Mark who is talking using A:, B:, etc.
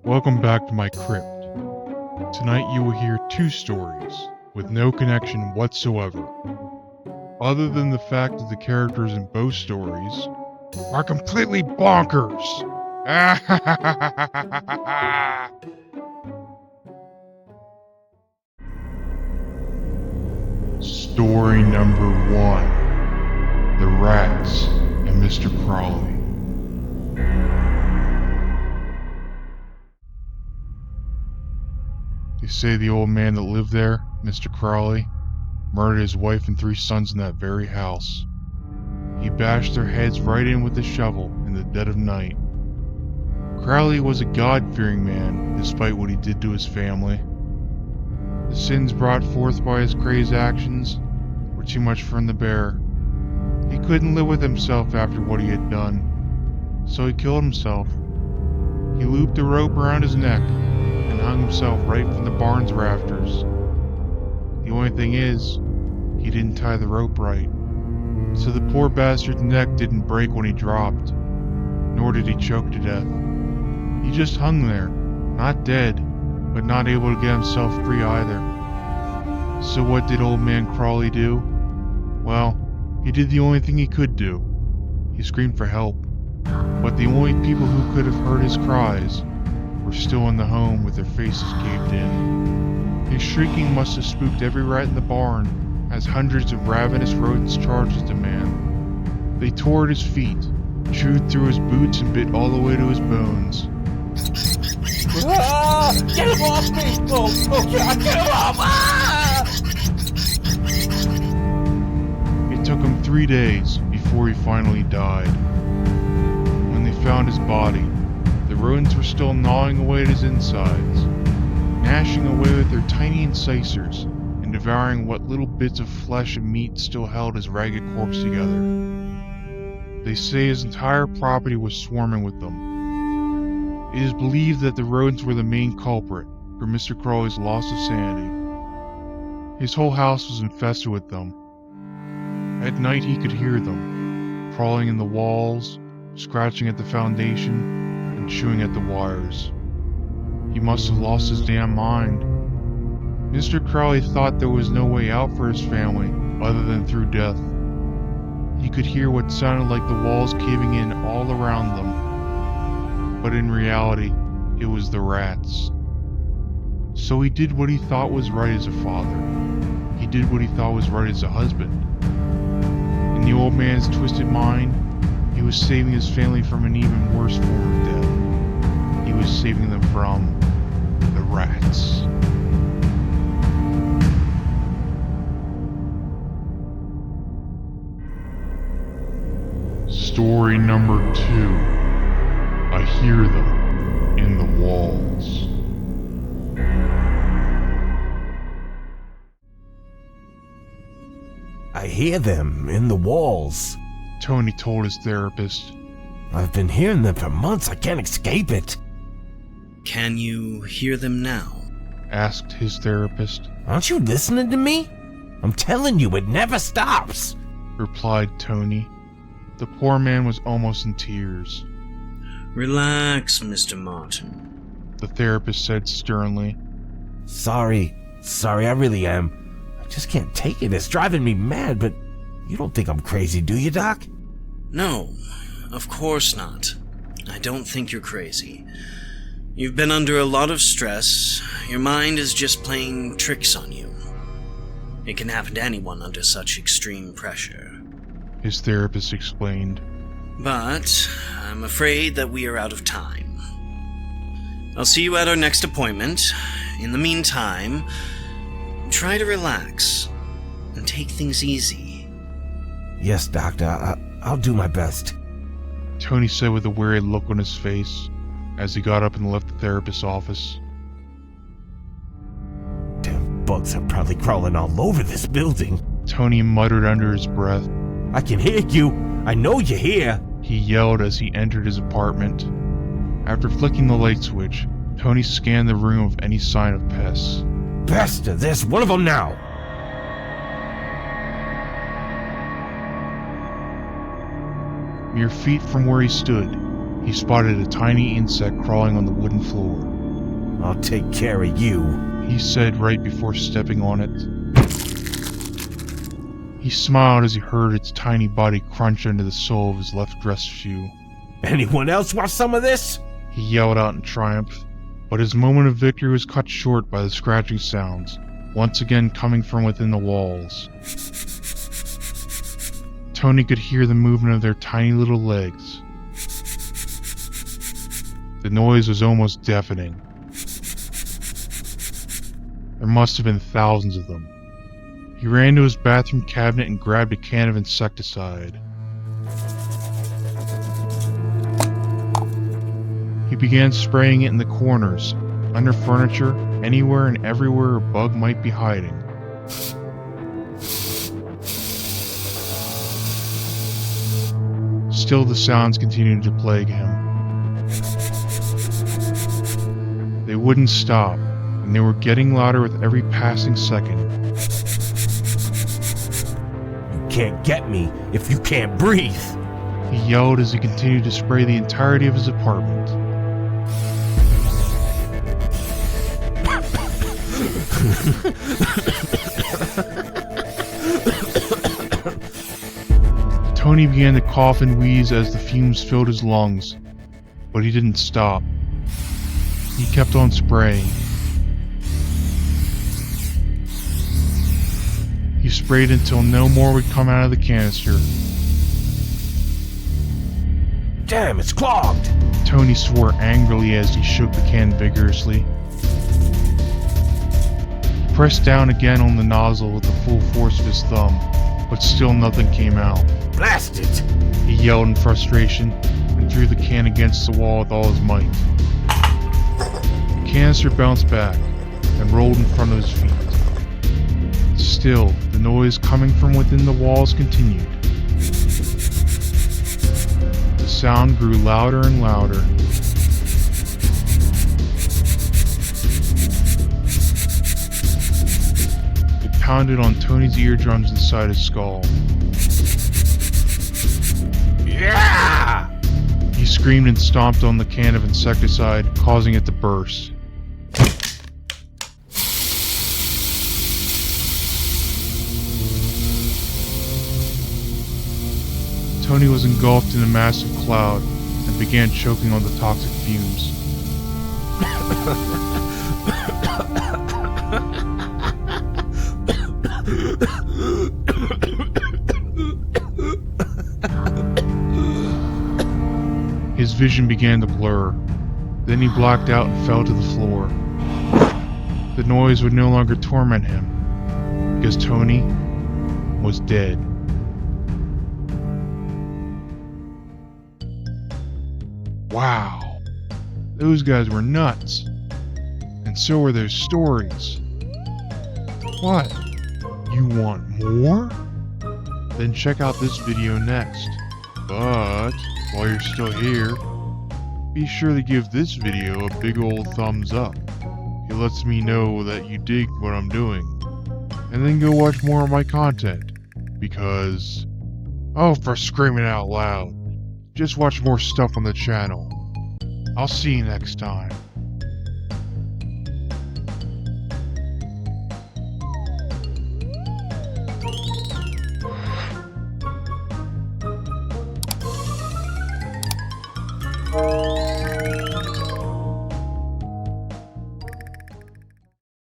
A: Welcome back to my crypt. Tonight you will hear two stories with no connection whatsoever, other than the fact that the characters in both stories are completely bonkers. Story number 1: The Rats and Mr. Crawley. They say the old man that lived there, Mr. Crawley, murdered his wife and 3 sons in that very house. He bashed their heads right in with a shovel in the dead of night. Crowley was a God-fearing man, despite what he did to his family. The sins brought forth by his crazed actions were too much for him to bear. He couldn't live with himself after what he had done, so he killed himself. He looped a rope around his neck and hung himself right from the barn's rafters. The only thing is, he didn't tie the rope right, so the poor bastard's neck didn't break when he dropped, nor did he choke to death. He just hung there, not dead, but not able to get himself free either. So what did old man Crawley do? Well, he did the only thing he could do. He screamed for help, but the only people who could have heard his cries were still in the home with their faces caved in. His shrieking must have spooked every rat in the barn, as hundreds of ravenous rodents charged at the man. They tore at his feet, chewed through his boots, and bit all the way to his bones.
B: Ah! Get him off me! Oh God, get him off! Ah!
A: It took him 3 days before he finally died. When they found his body, the rodents were still gnawing away at his insides, gnashing away with their tiny incisors and devouring what little bits of flesh and meat still held his ragged corpse together. They say his entire property was swarming with them. It is believed that the rodents were the main culprit for Mr. Crawley's loss of sanity. His whole house was infested with them. At night he could hear them, crawling in the walls, scratching at the foundation, and chewing at the wires. He must have lost his damn mind. Mr. Crawley thought there was no way out for his family other than through death. He could hear what sounded like the walls caving in all around them. But in reality, it was the rats. So he did what he thought was right as a father. He did what he thought was right as a husband. In the old man's twisted mind, he was saving his family from an even worse form of death. He was saving them from the rats. Story number 2. I hear them in the walls.
C: I hear them in the walls.
A: Tony told his therapist.
C: I've been hearing them for months. I can't escape it.
D: Can you hear them now?
A: Asked his therapist.
C: Aren't you listening to me? I'm telling you, it never stops.
A: Replied Tony. The poor man was almost in tears.
D: Relax, Mr. Martin.
A: The therapist said sternly.
C: Sorry, I really am. I just can't take it. It's driving me mad, but you don't think I'm crazy, do you, Doc?
D: No, of course not. I don't think you're crazy. You've been under a lot of stress. Your mind is just playing tricks on you. It can happen to anyone under such extreme pressure.
A: His therapist explained.
D: But I'm afraid that we are out of time. I'll see you at our next appointment. In the meantime, try to relax and take things easy.
C: Yes, Doctor. I'll do my best.
A: Tony said with a weary look on his face as he got up and left the therapist's office.
C: Damn bugs are probably crawling all over this building.
A: Tony muttered under his breath.
C: I can hear you. I know you're here.
A: He yelled as he entered his apartment. After flicking the light switch, Tony scanned the room of any sign of pests.
C: Bester, there's one of them now.
A: Mere feet from where he stood, he spotted a tiny insect crawling on the wooden floor.
C: I'll take care of you.
A: He said right before stepping on it. He smiled as he heard its tiny body crunch under the sole of his left dress shoe.
C: Anyone else want some of this?
A: He yelled out in triumph, but his moment of victory was cut short by the scratching sounds, once again coming from within the walls. Tony could hear the movement of their tiny little legs. The noise was almost deafening. There must have been thousands of them. He ran to his bathroom cabinet and grabbed a can of insecticide. He began spraying it in the corners, under furniture, anywhere and everywhere a bug might be hiding. Still, the sounds continued to plague him. They wouldn't stop, and they were getting louder with every passing second.
C: You can't get me if you can't breathe.
A: He yelled as he continued to spray the entirety of his apartment. Tony began to cough and wheeze as the fumes filled his lungs, but he didn't stop. He kept on spraying. He sprayed until no more would come out of the canister.
C: Damn, it's clogged!
A: Tony swore angrily as he shook the can vigorously. He pressed down again on the nozzle with the full force of his thumb, but still nothing came out.
C: Blast it!
A: He yelled in frustration and threw the can against the wall with all his might. The canister bounced back and rolled in front of his feet. Still, the noise coming from within the walls continued. The sound grew louder and louder. It pounded on Tony's eardrums inside his skull.
C: Yeah!
A: He screamed and stomped on the can of insecticide, causing it to burst. Tony was engulfed in a massive cloud and began choking on the toxic fumes. His vision began to blur. Then he blacked out and fell to the floor. The noise would no longer torment him, because Tony was dead. Wow, those guys were nuts. And so were their stories. What? You want more? Then check out this video next. But while you're still here, be sure to give this video a big old thumbs up. It lets me know that you dig what I'm doing. And then go watch more of my content. Because, oh, for screaming out loud, just watch more stuff on the channel. I'll see you next time.